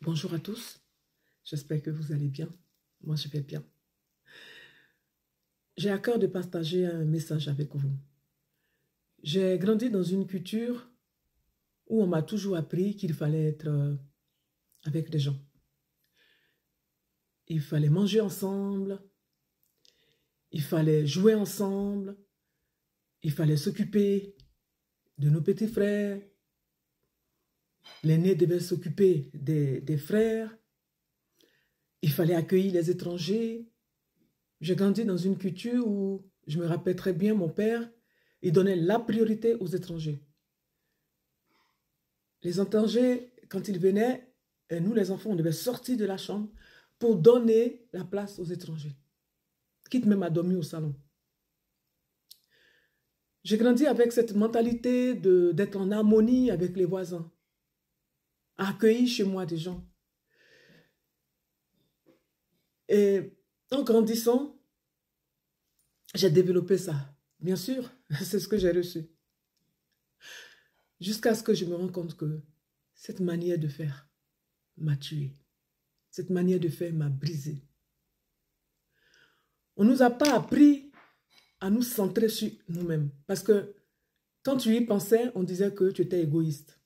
Bonjour à tous, j'espère que vous allez bien. Moi, je vais bien. J'ai à cœur de partager un message avec vous. J'ai grandi dans une culture où on m'a toujours appris qu'il fallait être avec des gens. Il fallait manger ensemble, il fallait jouer ensemble, il fallait s'occuper de nos petits frères. L'aîné devait s'occuper des frères. Il fallait accueillir les étrangers. J'ai grandi dans une culture où, je me rappelle très bien, mon père, il donnait la priorité aux étrangers. Les étrangers, quand ils venaient, nous les enfants, on devait sortir de la chambre pour donner la place aux étrangers. Quitte même à dormir au salon. J'ai grandi avec cette mentalité d'être en harmonie avec les voisins. Accueillir chez moi des gens. Et en grandissant, j'ai développé ça. Bien sûr, c'est ce que j'ai reçu. Jusqu'à ce que je me rende compte que cette manière de faire m'a tué. Cette manière de faire m'a brisé. On ne nous a pas appris à nous centrer sur nous-mêmes. Parce que quand tu y pensais, on disait que tu étais égoïste.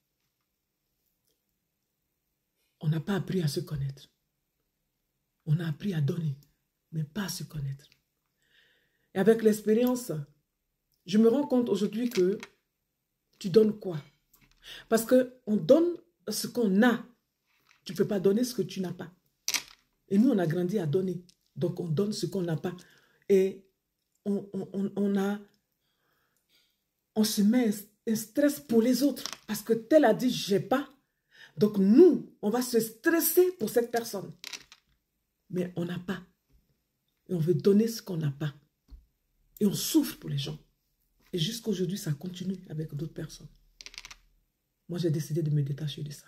On n'a pas appris à se connaître. On a appris à donner, mais pas à se connaître. Et avec l'expérience, je me rends compte aujourd'hui que tu donnes quoi? Parce qu'on donne ce qu'on a. Tu ne peux pas donner ce que tu n'as pas. Et nous, on a grandi à donner. Donc, on donne ce qu'on n'a pas. Et on se met un stress pour les autres. Parce que tel a dit, je n'ai pas. Donc, nous, on va se stresser pour cette personne. Mais on n'a pas. Et on veut donner ce qu'on n'a pas. Et on souffre pour les gens. Et jusqu'à aujourd'hui, ça continue avec d'autres personnes. Moi, j'ai décidé de me détacher de ça.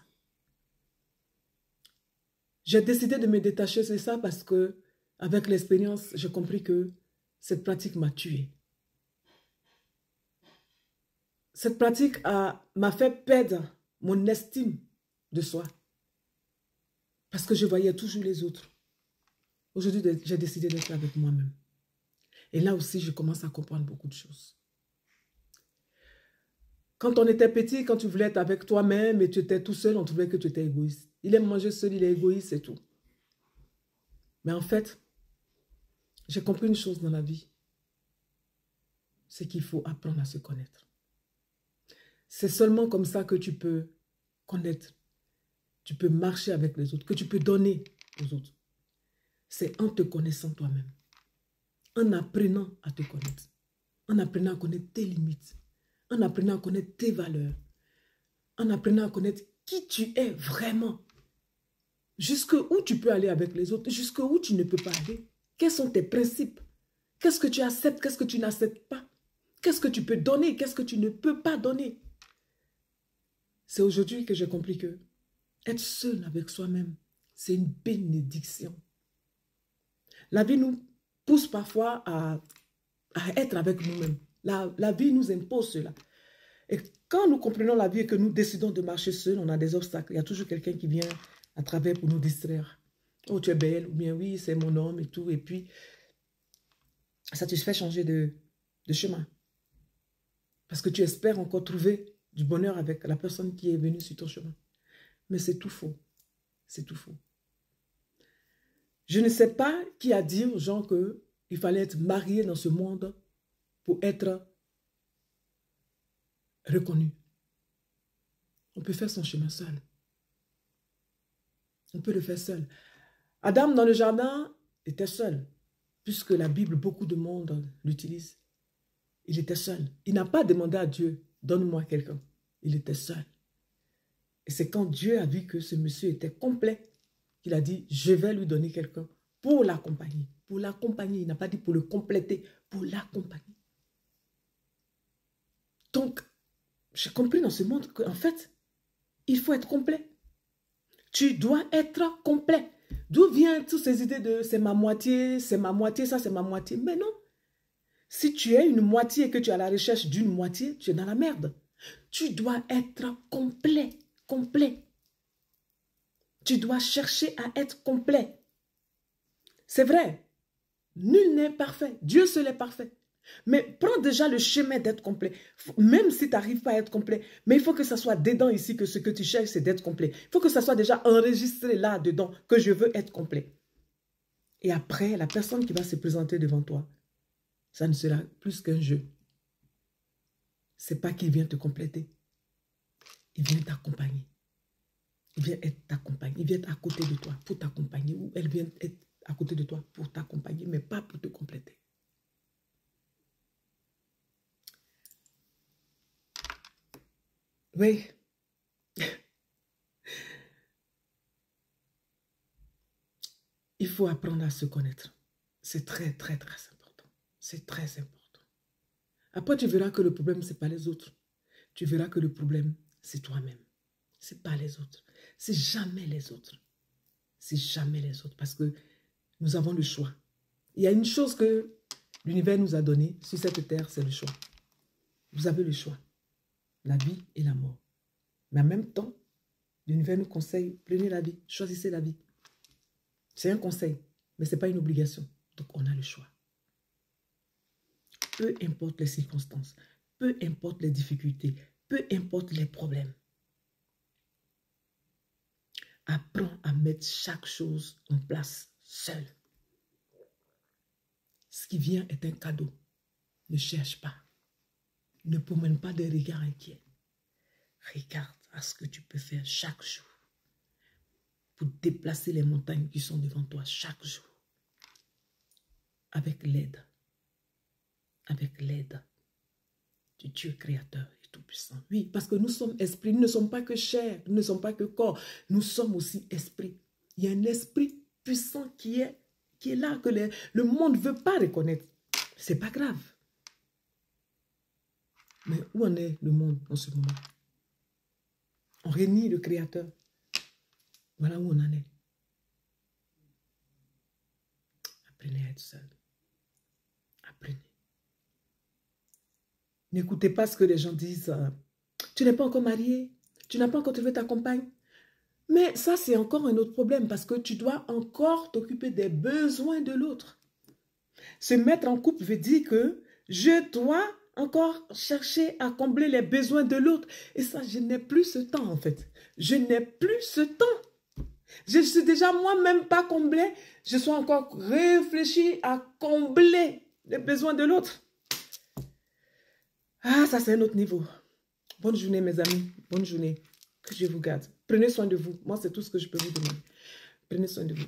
J'ai décidé de me détacher de ça parce que, avec l'expérience, j'ai compris que cette pratique m'a tué. Cette pratique m'a fait perdre mon estime de soi. Parce que je voyais toujours les autres. Aujourd'hui, j'ai décidé d'être avec moi-même. Et là aussi, je commence à comprendre beaucoup de choses. Quand on était petit, quand tu voulais être avec toi-même et tu étais tout seul, on trouvait que tu étais égoïste. Il aime manger seul, il est égoïste, c'est tout. Mais en fait, j'ai compris une chose dans la vie. C'est qu'il faut apprendre à se connaître. C'est seulement comme ça que tu peux connaître. Tu peux marcher avec les autres, que tu peux donner aux autres. C'est en te connaissant toi-même. En apprenant à te connaître. En apprenant à connaître tes limites. En apprenant à connaître tes valeurs. En apprenant à connaître qui tu es vraiment. Jusqu'où tu peux aller avec les autres. Jusqu'où tu ne peux pas aller. Quels sont tes principes? Qu'est-ce que tu acceptes? Qu'est-ce que tu n'acceptes pas? Qu'est-ce que tu peux donner? Qu'est-ce que tu ne peux pas donner? C'est aujourd'hui que j'ai compris que être seul avec soi-même, c'est une bénédiction. La vie nous pousse parfois à être avec nous-mêmes. La vie nous impose cela. Et quand nous comprenons la vie et que nous décidons de marcher seul, on a des obstacles. Il y a toujours quelqu'un qui vient à travers pour nous distraire. Oh, tu es belle, ou bien oui, c'est mon homme et tout. Et puis, ça te fait changer de chemin. Parce que tu espères encore trouver du bonheur avec la personne qui est venue sur ton chemin. Mais c'est tout faux. C'est tout faux. Je ne sais pas qui a dit aux gens qu'il fallait être marié dans ce monde pour être reconnu. On peut faire son chemin seul. On peut le faire seul. Adam, dans le jardin, était seul. Puisque la Bible, beaucoup de monde l'utilise. Il était seul. Il n'a pas demandé à Dieu, donne-moi quelqu'un. Il était seul. Et c'est quand Dieu a vu que ce monsieur était complet, qu'il a dit, je vais lui donner quelqu'un pour l'accompagner. Pour l'accompagner. Il n'a pas dit pour le compléter, pour l'accompagner. Donc, j'ai compris dans ce monde qu'en fait, il faut être complet. Tu dois être complet. D'où viennent toutes ces idées de c'est ma moitié, ça c'est ma moitié. Mais non. Si tu es une moitié et que tu es à la recherche d'une moitié, tu es dans la merde. Tu dois être complet, complet. Tu dois chercher à être complet. C'est vrai. Nul n'est parfait. Dieu seul est parfait. Mais prends déjà le chemin d'être complet. Même si tu n'arrives pas à être complet, mais il faut que ça soit dedans ici que ce que tu cherches, c'est d'être complet. Il faut que ça soit déjà enregistré là-dedans que je veux être complet. Et après, la personne qui va se présenter devant toi, ça ne sera plus qu'un jeu. Ce n'est pas qu'il vient te compléter. Il vient t'accompagner. Il vient être t'accompagner. Il vient être à côté de toi pour t'accompagner. Ou elle vient être à côté de toi pour t'accompagner, mais pas pour te compléter. Oui. Il faut apprendre à se connaître. C'est très, très, très important. C'est très important. Après, tu verras que le problème, ce n'est pas les autres. Tu verras que le problème, c'est toi-même. Ce n'est pas les autres. C'est jamais les autres. C'est jamais les autres. Parce que nous avons le choix. Il y a une chose que l'univers nous a donnée sur cette terre, c'est le choix. Vous avez le choix. La vie et la mort. Mais en même temps, l'univers nous conseille, prenez la vie, choisissez la vie. C'est un conseil, mais ce n'est pas une obligation. Donc, on a le choix. Peu importe les circonstances, peu importe les difficultés, peu importe les problèmes. Apprends à mettre chaque chose en place seul. Ce qui vient est un cadeau. Ne cherche pas. Ne promène pas des regards inquiets. Regarde à ce que tu peux faire chaque jour pour déplacer les montagnes qui sont devant toi chaque jour. Avec l'aide du Dieu créateur et tout-puissant. Oui, parce que nous sommes esprits, nous ne sommes pas que chair, nous ne sommes pas que corps, nous sommes aussi esprit. Il y a un esprit puissant qui est là, que le monde ne veut pas reconnaître. Ce n'est pas grave. Mais où en est le monde en ce moment? On renie le créateur. Voilà où on en est. Apprenez à être seul. Apprenez. N'écoutez pas ce que les gens disent. Tu n'es pas encore marié. Tu n'as pas encore trouvé ta compagne. Mais ça, c'est encore un autre problème parce que tu dois encore t'occuper des besoins de l'autre. Se mettre en couple veut dire que je dois encore chercher à combler les besoins de l'autre. Et ça, je n'ai plus ce temps en fait. Je n'ai plus ce temps. Je suis déjà moi-même pas comblée. Je suis encore réfléchi à combler les besoins de l'autre. Ah, ça c'est un autre niveau. Bonne journée mes amis. Bonne journée. Que Dieu vous garde. Prenez soin de vous. Moi, c'est tout ce que je peux vous demander. Prenez soin de vous.